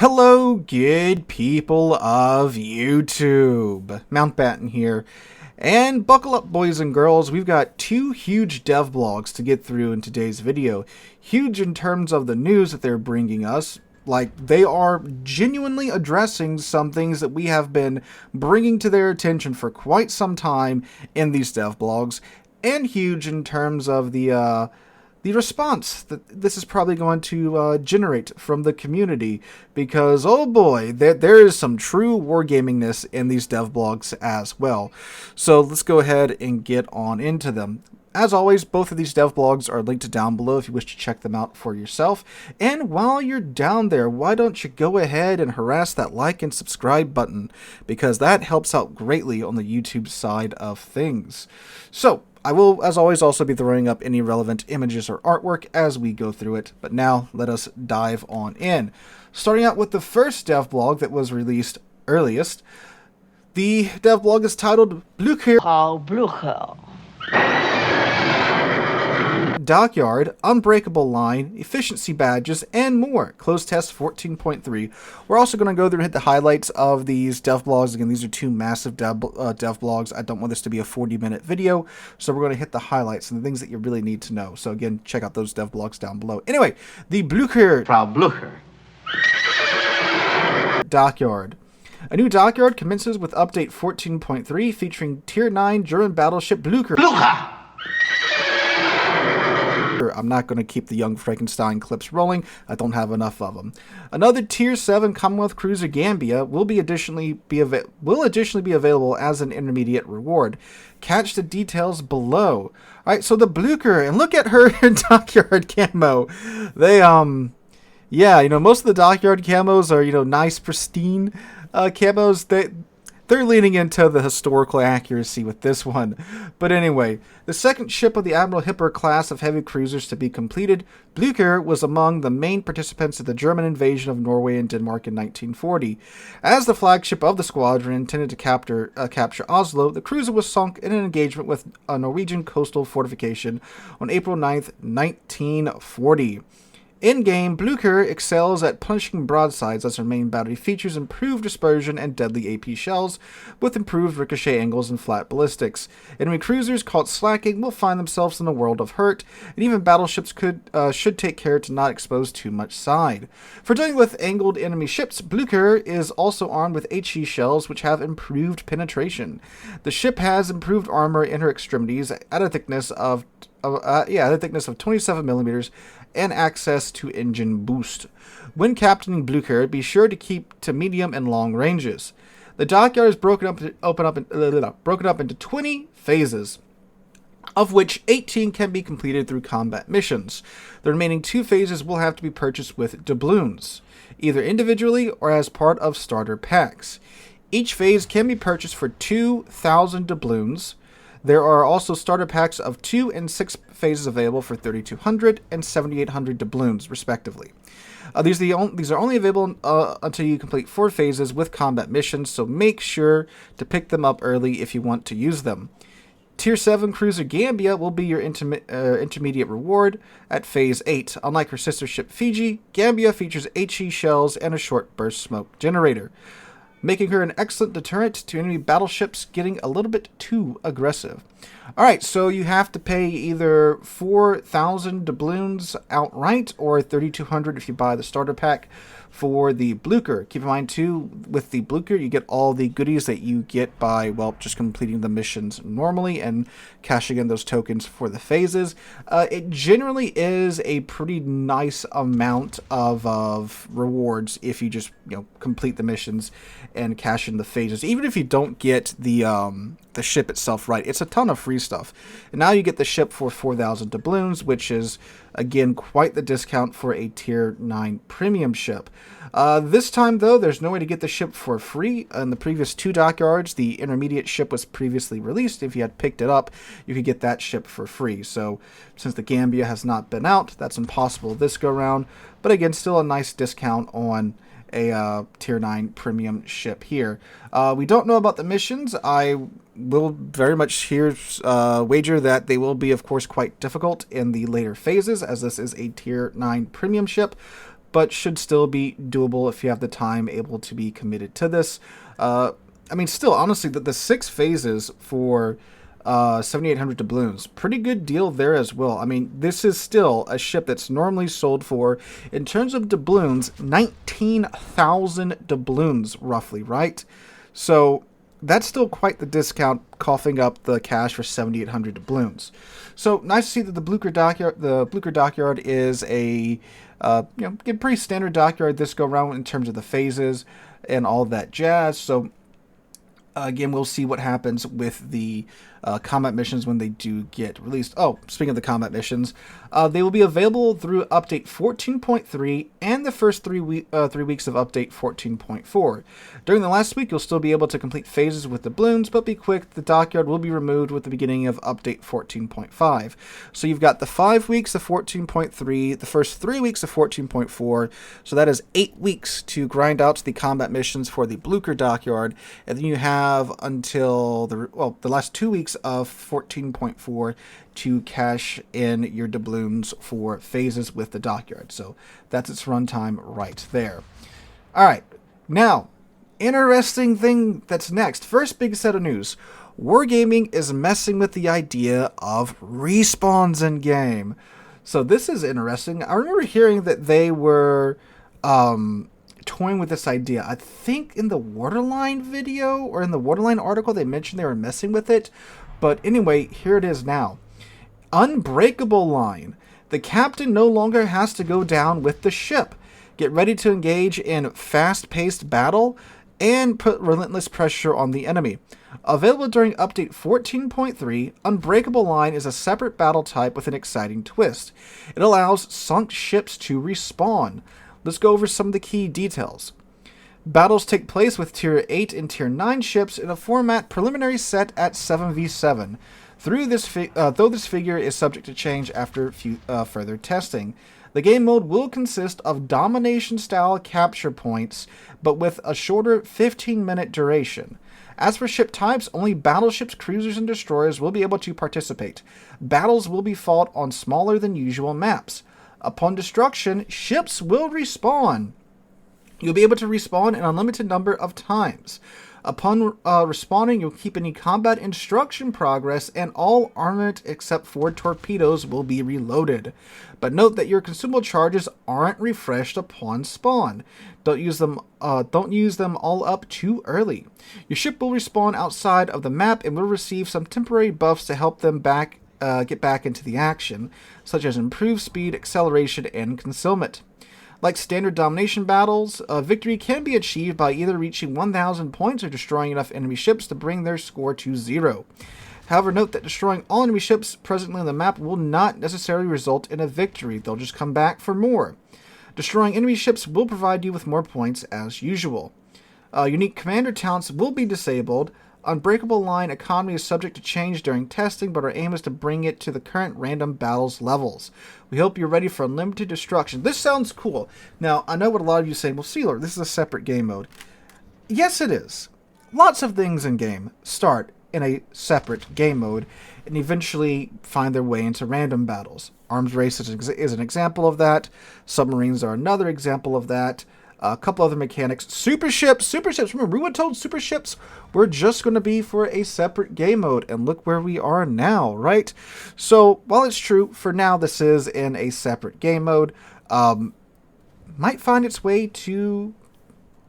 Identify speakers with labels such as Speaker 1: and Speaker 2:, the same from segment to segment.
Speaker 1: Hello, good people of YouTube. Mountbatten here. And buckle up, boys and girls. We've got two huge devblogs to get through in today's video. Huge in terms of the news that they're bringing us. Like, they are genuinely addressing some things that we have been bringing to their attention for quite some time in these devblogs. And huge in terms of the response that this is probably going to generate from the community, because oh boy, there is some true wargamingness in these devblogs as well. So let's go ahead and get on into them. As always, both of these devblogs are linked down below if you wish to check them out for yourself. And while you're down there, why don't you go ahead and harass that like and subscribe button, because that helps out greatly on the YouTube side of things. So I will, as always, also be throwing up any relevant images or artwork as we go through it, but now let us dive on in. Starting out with the first devblog that was released earliest. The devblog is titled Blucher Dockyard, Unbreakable Line, Efficiency Badges, and more. Closed test 14.3. We're also going to go through and hit the highlights of these devblogs. Again, these are two massive devblogs. I don't want this to be a 40-minute video, so we're going to hit the highlights and the things that you really need to know. So again, check out those devblogs down below. Anyway, the Blucher Dockyard. A new dockyard commences with update 14.3 featuring Tier 9 German battleship Blucher. I'm not going to keep the Young Frankenstein clips rolling. I don't have enough of them. Another Tier 7 Commonwealth cruiser Gambia will additionally be available as an intermediate reward. Catch the details below. All right, so the Blucher, and look at her dockyard camo. They yeah, you know, most of the dockyard camos are, you know, nice pristine camos. They're leaning into the historical accuracy with this one. But anyway, the second ship of the Admiral Hipper class of heavy cruisers to be completed, Blucher was among the main participants in the German invasion of Norway and Denmark in 1940. As the flagship of the squadron intended to capture Oslo, the cruiser was sunk in an engagement with a Norwegian coastal fortification on April 9th, 1940. In-game, Blucher excels at punishing broadsides as her main battery features improved dispersion and deadly AP shells, with improved ricochet angles and flat ballistics. Enemy cruisers caught slacking will find themselves in a world of hurt, and even battleships should take care to not expose too much side. For dealing with angled enemy ships, Blucher is also armed with HE shells, which have improved penetration. The ship has improved armor in her extremities at a thickness of 27 millimeters, and access to engine boost. When captaining Blucher, be sure to keep to medium and long ranges. The dockyard is broken up into 20 phases, of which 18 can be completed through combat missions. The remaining 2 phases will have to be purchased with doubloons, either individually or as part of starter packs. Each phase can be purchased for 2,000 doubloons. There are also starter packs of 2 and 6 phases available for 3,200 and 7,800 doubloons, respectively. These are only available until you complete 4 phases with combat missions, so make sure to pick them up early if you want to use them. Tier 7 cruiser Gambia will be your intermediate reward at Phase 8. Unlike her sister ship Fiji, Gambia features HE shells and a short burst smoke generator, making her an excellent deterrent to enemy battleships getting a little bit too aggressive. Alright, so you have to pay either 4,000 doubloons outright or 3,200 if you buy the starter pack for the Blucher. Keep in mind too, with the Blucher, you get all the goodies that you get by, well, just completing the missions normally and cashing in those tokens for the phases. It generally is a pretty nice amount of rewards if you just, you know, complete the missions and cash in the phases. Even if you don't get the ship itself right, it's a ton of free stuff. And now you get the ship for 4,000 doubloons, which is, again, quite the discount for a Tier 9 premium ship. This time, though, there's no way to get the ship for free. In the previous 2 dockyards, the intermediate ship was previously released. If you had picked it up, you could get that ship for free. So, since the Gambia has not been out, that's impossible this go-round. But again, still a nice discount on a Tier 9 premium ship here. We don't know about the missions. I will very much here wager that they will be, of course, quite difficult in the later phases, as this is a Tier 9 premium ship. but should still be doable if you have the time able to be committed to this. I mean, still, honestly, the 6 phases for 7,800 doubloons, pretty good deal there as well. I mean, this is still a ship that's normally sold for, in terms of doubloons, 19,000 doubloons, roughly, right? So that's still quite the discount, coughing up the cash for 7,800 doubloons. So nice to see that the Blucher Dockyard is a pretty standard dockyard this go around in terms of the phases and all that jazz. So again, we'll see what happens with the combat missions when they do get released. Oh, speaking of the combat missions, they will be available through update 14.3 and the first 3 weeks of update 14.4. During the last week, you'll still be able to complete phases with the balloons, but be quick, the dockyard will be removed with the beginning of update 14.5. So you've got the 5 weeks of 14.3, the first 3 weeks of 14.4, so that is 8 weeks to grind out the combat missions for the Blucher Dockyard, and then you have until the last 2 weeks of 14.4 to cash in your doubloons for phases with the dockyard. So that's its runtime right there. All right, now, interesting thing that's next. First big set of news. Wargaming is messing with the idea of respawns in game. So this is interesting. I remember hearing that they were toying with this idea. I think in the Waterline video or in the Waterline article they mentioned they were messing with it. But anyway, here it is now. Unbreakable line. The captain no longer has to go down with the ship. Get ready to engage in fast-paced battle and put relentless pressure on the enemy. Available during update 14.3, Unbreakable line is a separate battle type with an exciting twist. It allows sunk ships to respawn. Let's go over some of the key details. Battles take place with Tier 8 and Tier 9 ships in a format preliminary set at 7v7. Though this figure is subject to change after further testing. The game mode will consist of domination-style capture points, but with a shorter 15-minute duration. As for ship types, only battleships, cruisers, and destroyers will be able to participate. Battles will be fought on smaller than usual maps. Upon destruction, ships will respawn. You'll be able to respawn an unlimited number of times. Upon respawning, you'll keep any combat instruction progress, and all armament except for torpedoes will be reloaded. But note that your consumable charges aren't refreshed upon spawn. Don't use them all up too early. Your ship will respawn outside of the map and will receive some temporary buffs to help them get back into the action, such as improved speed, acceleration, and concealment. Like standard domination battles, victory can be achieved by either reaching 1,000 points or destroying enough enemy ships to bring their score to 0. However, note that destroying all enemy ships presently on the map will not necessarily result in a victory. They'll just come back for more. Destroying enemy ships will provide you with more points as usual. Unique commander talents will be disabled. Unbreakable line economy is subject to change during testing, but our aim is to bring it to the current random battles levels. We hope you're ready for unlimited destruction. This sounds cool. Now, I know what a lot of you say, well, Sealor, this is a separate game mode. Yes, it is. Lots of things in game start in a separate game mode and eventually find their way into random battles. Arms race is an example of that. Submarines are another example of that. A couple other mechanics. Super ships. Remember, we were told super ships were just going to be for a separate game mode, and look where we are now, right? So, while it's true, for now this is in a separate game mode, might find its way to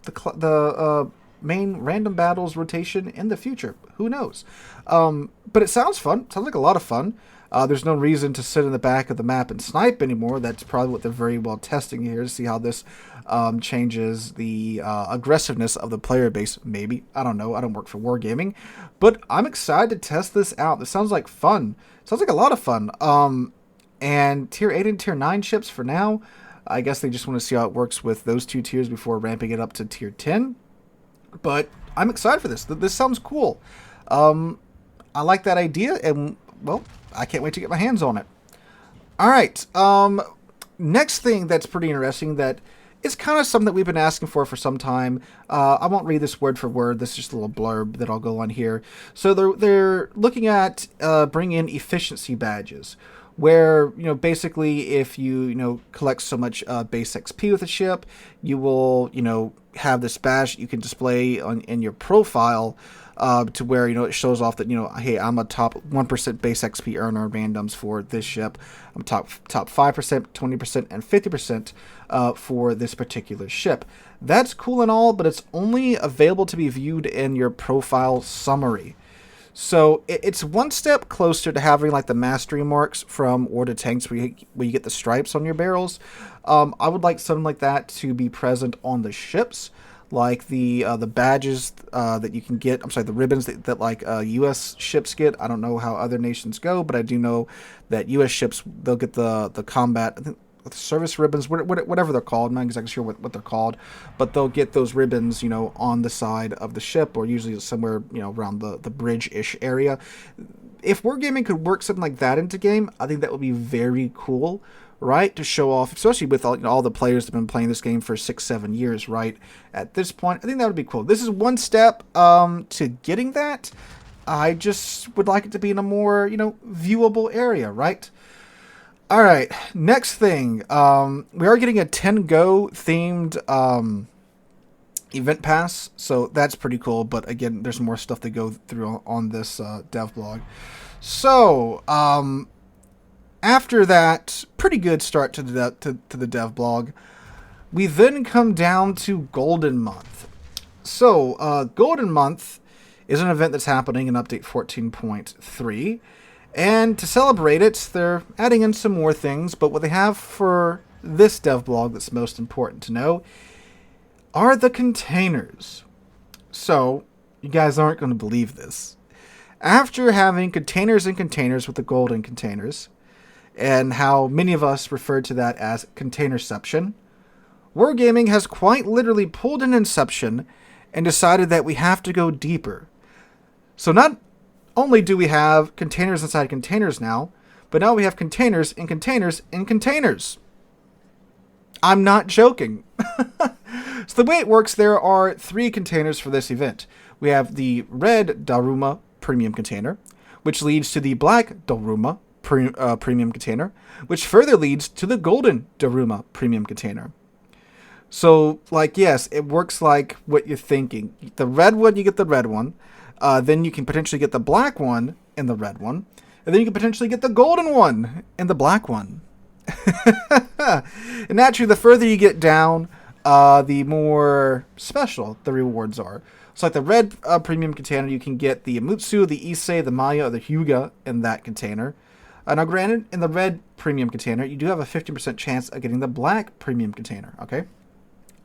Speaker 1: the main random battles rotation in the future. Who knows? But it sounds fun. Sounds like a lot of fun. There's no reason to sit in the back of the map and snipe anymore. That's probably what they're very well testing here to see how this changes the aggressiveness of the player base. Maybe. I don't know. I don't work for Wargaming. But I'm excited to test this out. This sounds like fun. Sounds like a lot of fun. And Tier 8 and Tier 9 ships for now. I guess they just want to see how it works with those two tiers before ramping it up to Tier 10. But I'm excited for this. This sounds cool. I like that idea, and, well, I can't wait to get my hands on it. All right. Next thing that's pretty interesting that is kind of something that we've been asking for some time. I won't read this word for word. This is just a little blurb that I'll go on here. So they're looking at bringing in efficiency badges. where, basically if you collect so much base XP with a ship, you will, have this badge you can display in your profile, to where, it shows off that, hey, I'm a top 1% base XP earner randoms for this ship. I'm top 5%, 20%, and 50% for this particular ship. That's cool and all, but it's only available to be viewed in your profile summary. So it's one step closer to having like the mastery marks from Order Tanks where you get the stripes on your barrels. I would like something like that to be present on the ships, like the badges that you can get. I'm sorry, the ribbons that like U.S. ships get. I don't know how other nations go, but I do know that U.S. ships, they'll get the combat, I think, service ribbons, whatever they're called. I'm not exactly sure what they're called, but they'll get those ribbons, on the side of the ship, or usually somewhere, around the bridge-ish area. If Wargaming could work something like that into game, I think that would be very cool, right? To show off, especially with all the players that have been playing this game for 6-7 years, right? At this point, I think that would be cool. This is one step to getting that. I just would like it to be in a more, viewable area, right? All right, next thing, we are getting a 10Go themed event pass, so that's pretty cool. But again, there's more stuff to go through on this dev blog. So after that pretty good start to the dev blog, we then come down to Golden Month. So Golden Month is an event that's happening in update 14.3. And to celebrate it, they're adding in some more things, but what they have for this dev blog that's most important to know are the containers. So, you guys aren't going to believe this. After having containers and containers with the golden containers, and how many of us refer to that as Containerception, Wargaming has quite literally pulled an Inception and decided that we have to go deeper. So not only do we have containers inside containers now, but now we have containers in containers in containers. I'm not joking. So the way it works, there are 3 containers for this event. We have the red Daruma premium container, which leads to the black Daruma premium container, which further leads to the golden Daruma premium container. So, like, yes, it works like what you're thinking. The red one, you get the red one. Then you can potentially get the black one and the red one. And then you can potentially get the golden one and the black one. And naturally, the further you get down, the more special the rewards are. So like the red premium container, you can get the Amutsu, the Issei, the Maya, or the Hyuga in that container. Now granted, in the red premium container, you do have a 50% chance of getting the black premium container, okay?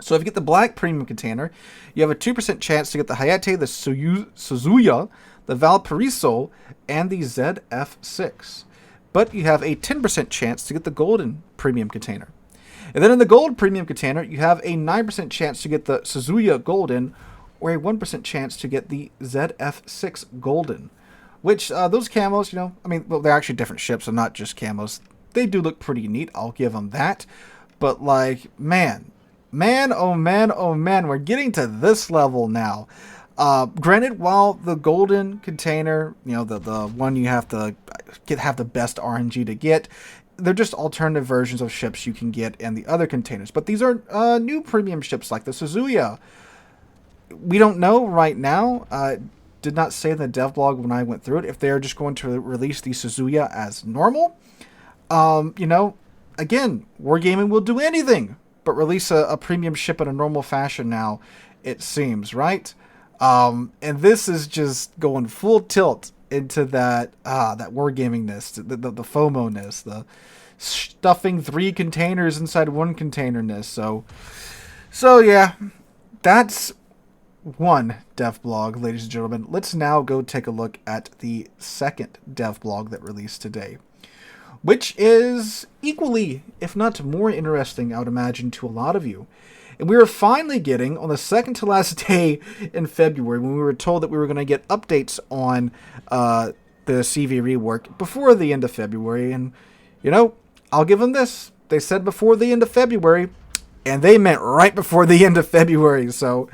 Speaker 1: So if you get the black premium container, you have a 2% chance to get the Hayate, the Suzuya, the Valparaiso, and the ZF6. But you have a 10% chance to get the golden premium container. And then in the gold premium container, you have a 9% chance to get the Suzuya golden, or a 1% chance to get the ZF6 golden. Which, those camos, well, they're actually different ships, so not just camos. They do look pretty neat, I'll give them that. But, like, man, oh man, we're getting to this level now. Granted, while the golden container, the one you have to have the best RNG to get, they're just alternative versions of ships you can get in the other containers. But these are new premium ships like the Suzuya. We don't know right now. Did not say in the dev blog when I went through it if they're just going to release the Suzuya as normal. Again, Wargaming will do anything but release a premium ship in a normal fashion now, it seems, right? And this is just going full tilt into that wargamingness, the FOMO-ness, the stuffing 3 containers inside 1 container-ness. So yeah, that's one dev blog, ladies and gentlemen. Let's now go take a look at the second dev blog that released today, which is equally, if not more interesting, I would imagine, to a lot of you. And we were finally getting, on the second to last day in February, when we were told that we were going to get updates on the CV rework before the end of February. And, I'll give them this. They said before the end of February, and they meant right before the end of February. So,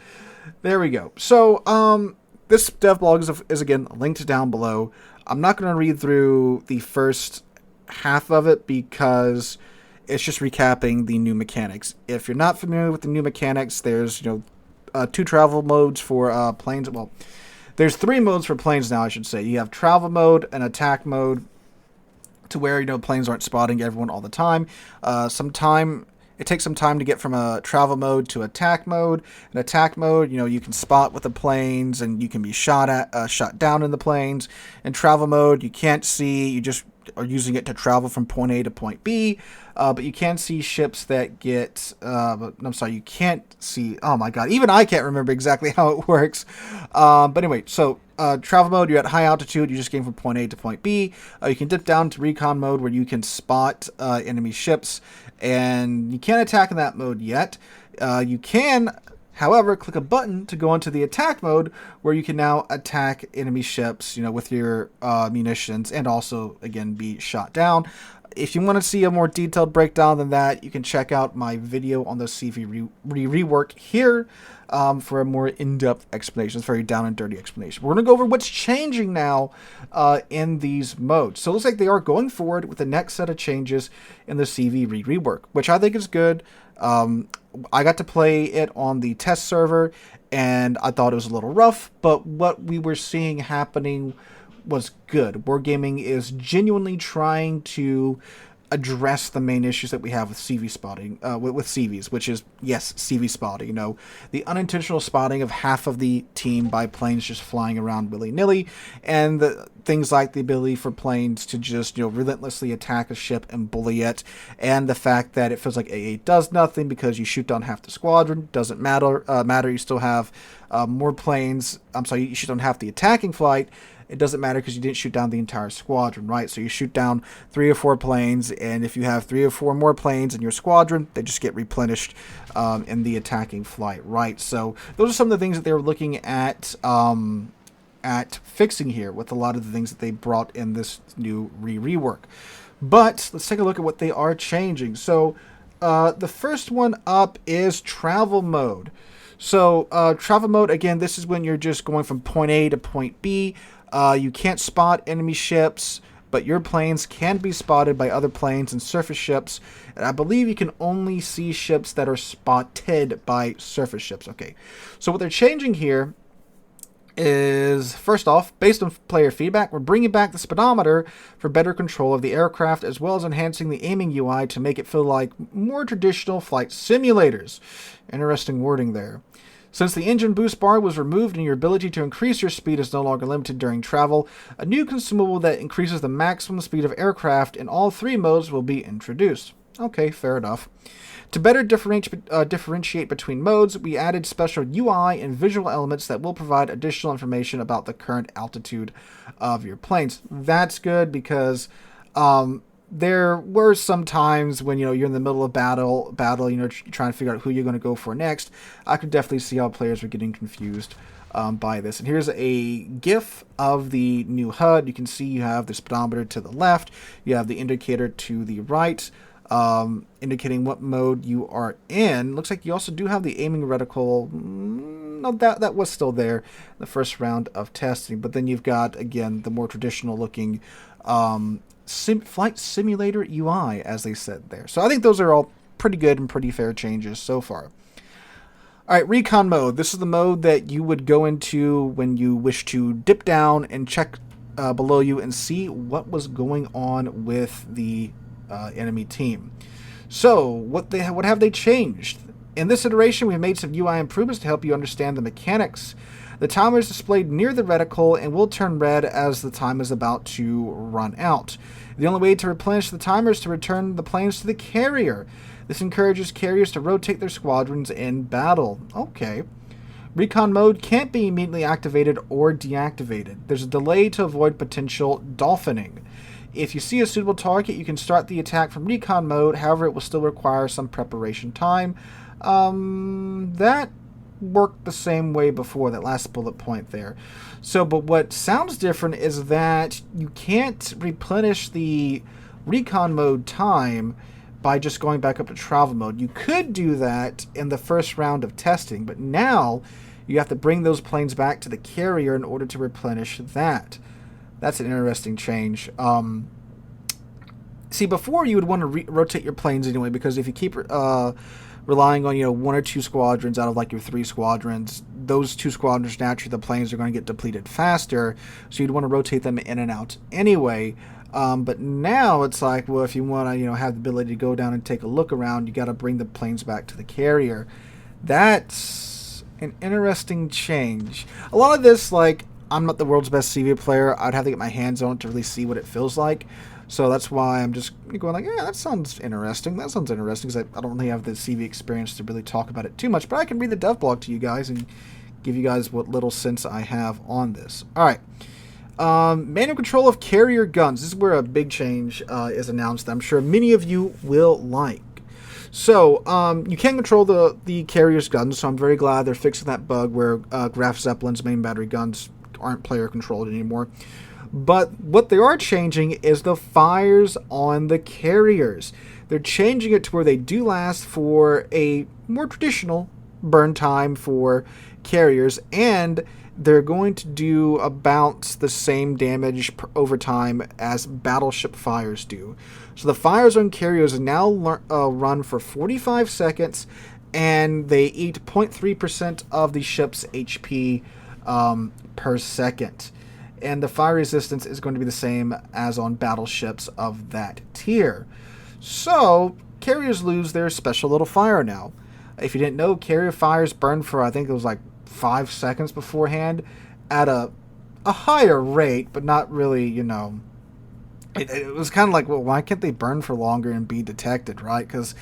Speaker 1: there we go. So, this dev blog is again linked down below. I'm not going to read through the first half of it because it's just recapping the new mechanics. If you're not familiar with the new mechanics, there's 2 travel modes for planes. Well, there's 3 modes for planes now, I should say. You have travel mode and attack mode, to where planes aren't spotting everyone all the time. It takes some time to get from a travel mode to attack mode. In attack mode, you can spot with the planes and you can be shot down in the planes. In travel mode, you can't see. You just are using it to travel from point A to point B. But you can see ships that get... I'm sorry, you can't see... Oh my god, even I can't remember exactly how it works. But anyway, so travel mode, you're at high altitude. You're just getting from point A to point B. You can dip down to recon mode where you can spot enemy ships. And you can't attack in that mode yet. You can, however, click a button to go into the attack mode where you can now attack enemy ships, with your munitions, and also, again, be shot down. If you want to see a more detailed breakdown than that, you can check out my video on the CV rework here for a more in-depth explanation. It's a very down and dirty explanation. We're going to go over what's changing now in these modes. So it looks like they are going forward with the next set of changes in the CV rework, which I think is good. I got to play it on the test server, and I thought it was a little rough, but what we were seeing happening was good. Wargaming is genuinely trying to address the main issues that we have with CV spotting, with CVs, which is, yes, CV spotting. The unintentional spotting of half of the team by planes just flying around willy-nilly, and the things like the ability for planes to just, relentlessly attack a ship and bully it, and the fact that it feels like AA does nothing because you shoot down half the squadron. Doesn't matter. You still have more planes. You shoot down half the attacking flight. It doesn't matter because you didn't shoot down the entire squadron, right? So you shoot down 3 or 4 planes, and if you have 3 or 4 more planes in your squadron, they just get replenished in the attacking flight, right? So those are some of the things that they were looking at fixing here with a lot of the things that they brought in this new rework. But let's take a look at what they are changing. So the first one up is travel mode. So travel mode, again, this is when you're just going from point A to point B. You can't spot enemy ships, but your planes can be spotted by other planes and surface ships. And I believe you can only see ships that are spotted by surface ships. Okay, so what they're changing here is, first off, based on player feedback, we're bringing back the speedometer for better control of the aircraft, as well as enhancing the aiming UI to make it feel like more traditional flight simulators. Interesting wording there. Since the engine boost bar was removed and your ability to increase your speed is no longer limited during travel, a new consumable that increases the maximum speed of aircraft in all 3 modes will be introduced. Okay, fair enough. To better differentiate between modes, we added special UI and visual elements that will provide additional information about the current altitude of your planes. That's good because there were some times when you're in the middle of battle, trying to figure out who you're going to go for next. I could definitely see how players were getting confused by this. And here's a GIF of the new HUD. You can see you have the speedometer to the left, you have the indicator to the right, indicating what mode you are in. Looks like you also do have the aiming reticle. No, that was still there in the first round of testing, but then you've got, again, the more traditional looking flight simulator UI, as they said there. So I think those are all pretty good and pretty fair changes so far. All right, recon mode. This is the mode that you would go into when you wish to dip down and check below you and see what was going on with the enemy team. So what have they changed? In this iteration, we've made some UI improvements to help you understand the mechanics. The timer is displayed near the reticle and will turn red as the time is about to run out. The only way to replenish the timer is to return the planes to the carrier. This encourages carriers to rotate their squadrons in battle. Okay. Recon mode can't be immediately activated or deactivated. There's a delay to avoid potential dolphining. If you see a suitable target, you can start the attack from recon mode. However, it will still require some preparation time. That worked the same way before, that last bullet point there. So, but what sounds different is that you can't replenish the recon mode time by just going back up to travel mode. You could do that in the first round of testing, but now you have to bring those planes back to the carrier in order to replenish that. That's an interesting change. See, before you would want to rotate your planes anyway, because if you keep relying on, you know, 1 or 2 squadrons out of like your 3 squadrons, those 2 squadrons, naturally the planes are going to get depleted faster, so you'd want to rotate them in and out anyway. But now it's like, well, if you want to, you know, have the ability to go down and take a look around, you got to bring the planes back to the carrier. That's an interesting change. A lot of this, like, I'm not the world's best CV player. I'd have to get my hands on it to really see what it feels like. So that's why I'm just going like, yeah, that sounds interesting. That sounds interesting, because I don't really have the CV experience to really talk about it too much. But I can read the DevBlog to you guys and give you guys what little sense I have on this. All right. Manual control of carrier guns. This is where a big change is announced that I'm sure many of you will like. So, you can control the carrier's guns, so I'm very glad they're fixing that bug where Graf Zeppelin's main battery guns aren't player controlled anymore. But what they are changing is the fires on the carriers. They're changing it to where they do last for a more traditional burn time for carriers, and they're going to do about the same damage over time as battleship fires do. So the fires on carriers now run for 45 seconds, and they eat 0.3% of the ship's HP per second. And the fire resistance is going to be the same as on battleships of that tier. So carriers lose their special little fire now. If you didn't know, carrier fires burn for, I think it was like 5 seconds beforehand at a higher rate, but not really, you know, it was kind of like, well, why can't they burn for longer and be detected, right? Because,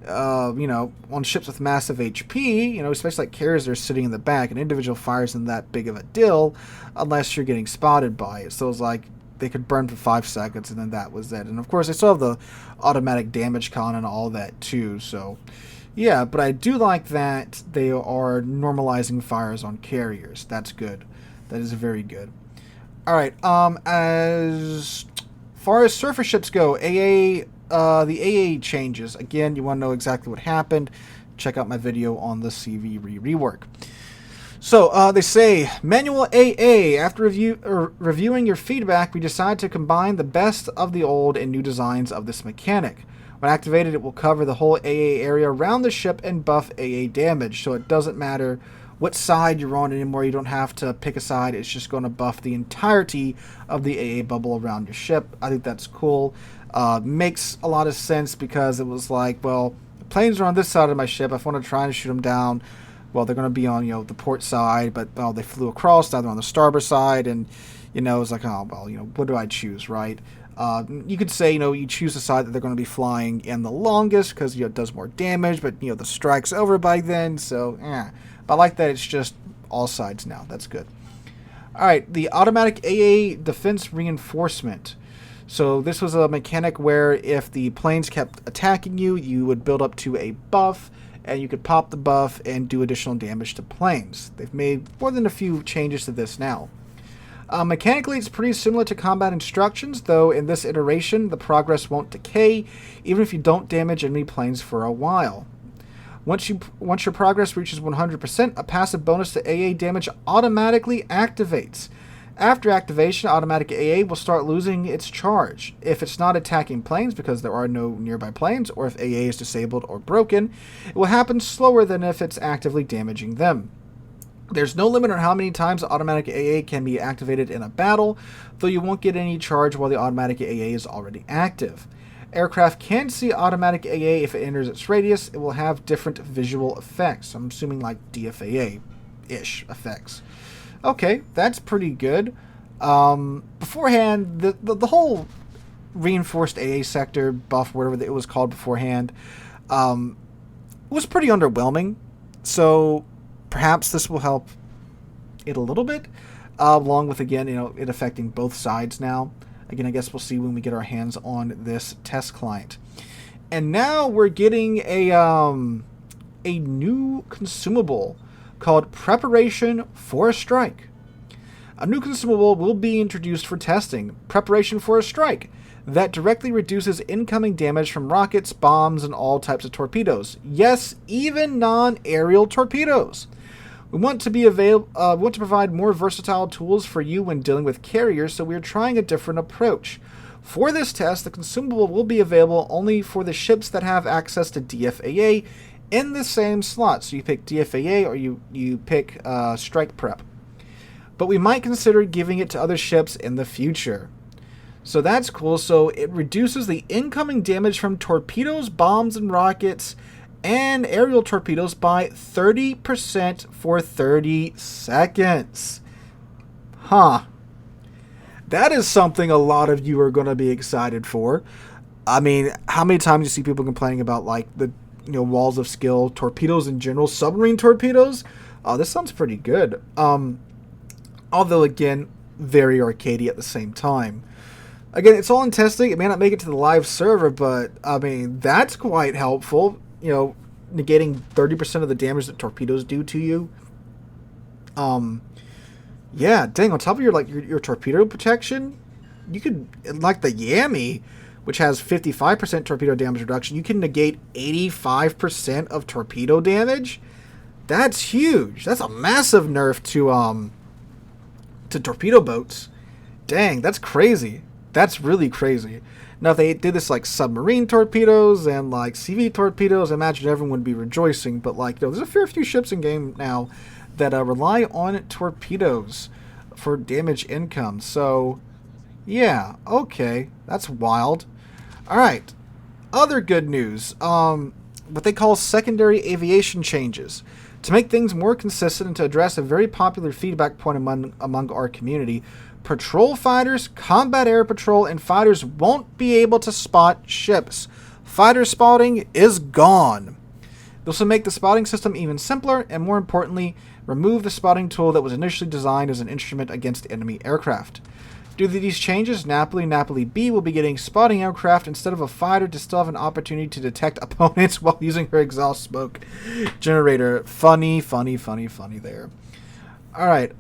Speaker 1: you know, on ships with massive HP, you know, especially like carriers that are sitting in the back, an individual fire isn't that big of a deal unless you're getting spotted by it. So it's like they could burn for 5 seconds and then that was it. And of course, they still have the automatic damage con and all that too, so yeah, but I do like that they are normalizing fires on carriers. That's good. That is very good. All right. As far as surface ships go, the AA changes. Again, you want to know exactly what happened, check out my video on the CV rework. So they say, manual AA. After reviewing your feedback, we decided to combine the best of the old and new designs of this mechanic. When activated, it will cover the whole AA area around the ship and buff AA damage. So it doesn't matter what side you're on anymore. You don't have to pick a side. It's just going to buff the entirety of the AA bubble around your ship. I think that's cool. Makes a lot of sense because it was like, well, the planes are on this side of my ship. If I want to try and shoot them down, well, they're going to be on, you know, the port side, but well, they flew across. Now they're on the starboard side, and you know, it's like, oh well, you know, what do I choose, right? You could say, you know, you choose the side that they're going to be flying in the longest because, you know, it does more damage, but, you know, the strike's over by then, so, But I like that it's just all sides now. That's good. All right, the automatic AA defense reinforcement. So this was a mechanic where if the planes kept attacking you, you would build up to a buff, and you could pop the buff and do additional damage to planes. They've made more than a few changes to this now. Mechanically, it's pretty similar to combat instructions, though in this iteration, the progress won't decay, even if you don't damage enemy planes for a while. Once your progress reaches 100%, a passive bonus to AA damage automatically activates. After activation, automatic AA will start losing its charge. If it's not attacking planes because there are no nearby planes, or if AA is disabled or broken, it will happen slower than if it's actively damaging them. There's no limit on how many times automatic AA can be activated in a battle, though you won't get any charge while the automatic AA is already active. Aircraft can see automatic AA if it enters its radius. It will have different visual effects. I'm assuming like DFAA-ish effects. Okay, that's pretty good. Beforehand, the whole reinforced AA sector buff, whatever it was called beforehand, was pretty underwhelming. So perhaps this will help it a little bit, along with, again, you know, it affecting both sides now. Again, I guess we'll see when we get our hands on this test client. And now we're getting a new consumable called Preparation for a Strike. A new consumable will be introduced for testing, Preparation for a Strike, that directly reduces incoming damage from rockets, bombs, and all types of torpedoes. Yes, even non-aerial torpedoes. We want to provide more versatile tools for you when dealing with carriers, so we are trying a different approach. For this test, the consumable will be available only for the ships that have access to DFAA in the same slot. So you pick DFAA or you pick Strike Prep. But we might consider giving it to other ships in the future. So that's cool. So it reduces the incoming damage from torpedoes, bombs, and rockets and aerial torpedoes by 30% for 30 seconds. Huh. That is something a lot of you are going to be excited for. I mean, how many times do you see people complaining about like the walls of skill, torpedoes in general, submarine torpedoes? Oh, this sounds pretty good. Although again, very arcadey at the same time. Again, it's all in testing. It may not make it to the live server, but I mean, that's quite helpful. Negating 30% of the damage that torpedoes do to you. Yeah, dang, on top of your torpedo protection, you could, like the Yami, which has 55% torpedo damage reduction, you can negate 85% of torpedo damage. That's huge. That's a massive nerf to torpedo boats. Dang, that's crazy. That's really crazy. Now, if they did this like submarine torpedoes and like CV torpedoes, I imagine everyone would be rejoicing. But there's a fair few ships in game now that rely on torpedoes for damage income. So, yeah, okay, that's wild. All right, other good news. What they call secondary aviation changes. To make things more consistent and to address a very popular feedback point among our community, patrol fighters, combat air patrol, and fighters won't be able to spot ships. Fighter spotting is gone. This will make the spotting system even simpler, and more importantly, remove the spotting tool that was initially designed as an instrument against enemy aircraft. Due to these changes, Napoli B will be getting spotting aircraft instead of a fighter to still have an opportunity to detect opponents while using her exhaust smoke generator. Funny there. Alright,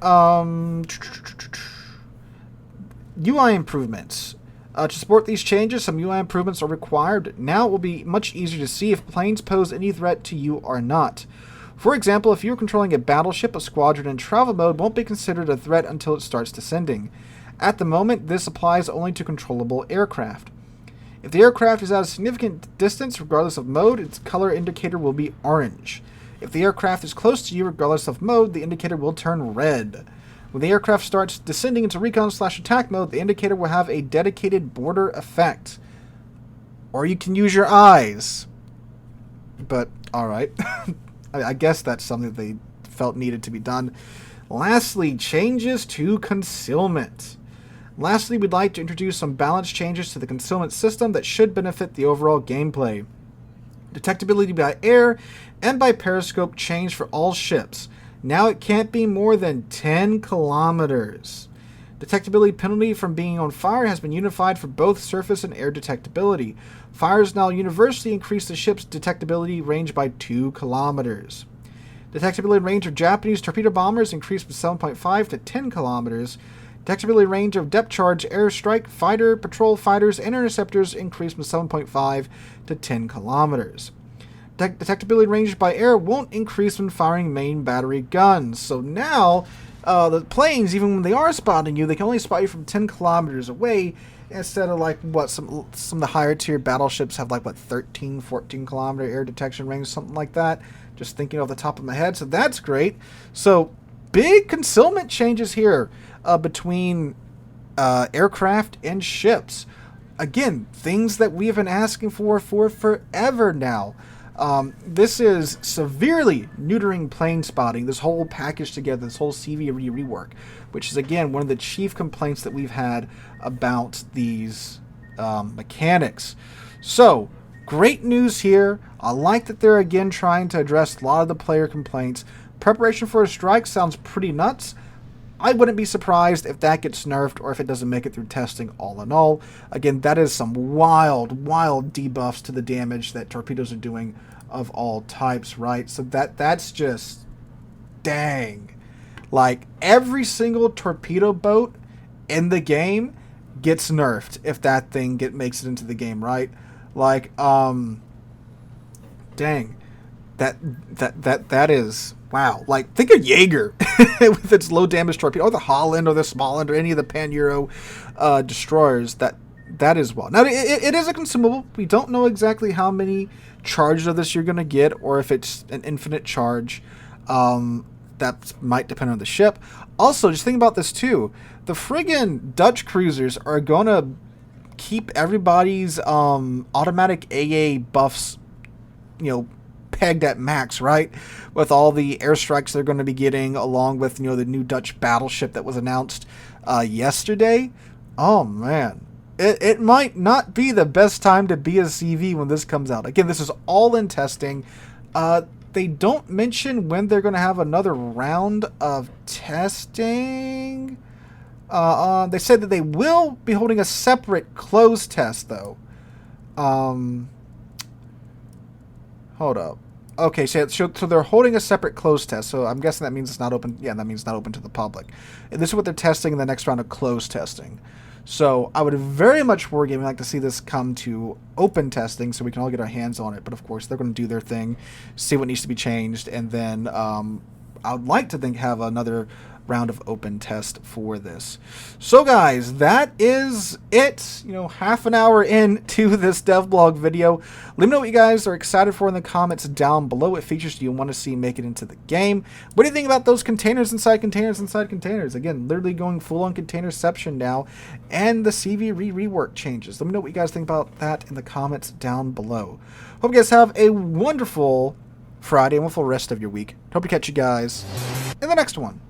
Speaker 1: UI improvements. To support these changes, some UI improvements are required. Now it will be much easier to see if planes pose any threat to you or not. For example, if you're controlling a battleship, a squadron in travel mode won't be considered a threat until it starts descending. At the moment, this applies only to controllable aircraft. If the aircraft is at a significant distance, regardless of mode, its color indicator will be orange. If the aircraft is close to you, regardless of mode, the indicator will turn red. When the aircraft starts descending into recon/attack mode, the indicator will have a dedicated border effect. Or you can use your eyes. But, alright. I guess that's something they felt needed to be done. Lastly, changes to concealment. Lastly, we'd like to introduce some balance changes to the concealment system that should benefit the overall gameplay. Detectability by air and by periscope changed for all ships. Now it can't be more than 10 kilometers. Detectability penalty from being on fire has been unified for both surface and air detectability. Fires now universally increase the ship's detectability range by 2 kilometers. Detectability range of Japanese torpedo bombers increased from 7.5 to 10 kilometers. Detectability range of depth charge, airstrike, fighter, patrol fighters, and interceptors increased from 7.5 to 10 kilometers. Detectability range by air won't increase when firing main battery guns. So now, the planes, even when they are spotting you, they can only spot you from 10 kilometers away, instead of some of the higher tier battleships have 13, 14 kilometer air detection range, something like that. Just thinking off the top of my head, so that's great. So big concealment changes here between aircraft and ships. Again, things that we have been asking for forever now. This is severely neutering plane spotting, this whole package together, this whole CV rework, which is, again, one of the chief complaints that we've had about these mechanics. So, great news here. I like that they're, again, trying to address a lot of the player complaints. Preparation for a strike sounds pretty nuts. I wouldn't be surprised if that gets nerfed or if it doesn't make it through testing all in all. Again, that is some wild debuffs to the damage that torpedoes are doing of all types, right? So that's just dang. Every single torpedo boat in the game gets nerfed if that thing makes it into the game, right? Dang. That is wow. Think of Jaeger with its low damage torpedo, or the Holland or the Småland or any of the Pan-Euro destroyers. That is well. Now, it is a consumable. We don't know exactly how many charges of this you're going to get, or if it's an infinite charge. That might depend on the ship. Also, just think about this too. The friggin' Dutch cruisers are going to keep everybody's automatic AA buffs, pegged at max, right? With all the airstrikes they're going to be getting, along with, the new Dutch battleship that was announced yesterday. Oh, man. It might not be the best time to be a CV when this comes out. Again, this is all in testing. They don't mention when they're going to have another round of testing. They said that they will be holding a separate closed test, though. Hold up. Okay, so they're holding a separate closed test. So I'm guessing that means it's not open. Yeah, that means it's not open to the public. And this is what they're testing in the next round of closed testing. So I would very much, Wargaming, like to see this come to open testing so we can all get our hands on it. But of course, they're going to do their thing, see what needs to be changed, and then I would like to have another round of open test for this. So guys, that is it. Half an hour into this DevBlog video. Let me know what you guys are excited for in the comments down below. What features do you want to see make it into the game? What do you think about those containers inside containers inside containers? Again, literally going full on Containerception now, and the CV rework changes. Let me know what you guys think about that in the comments down below. Hope you guys have a wonderful Friday and wonderful rest of your week. Hope to catch you guys in the next one.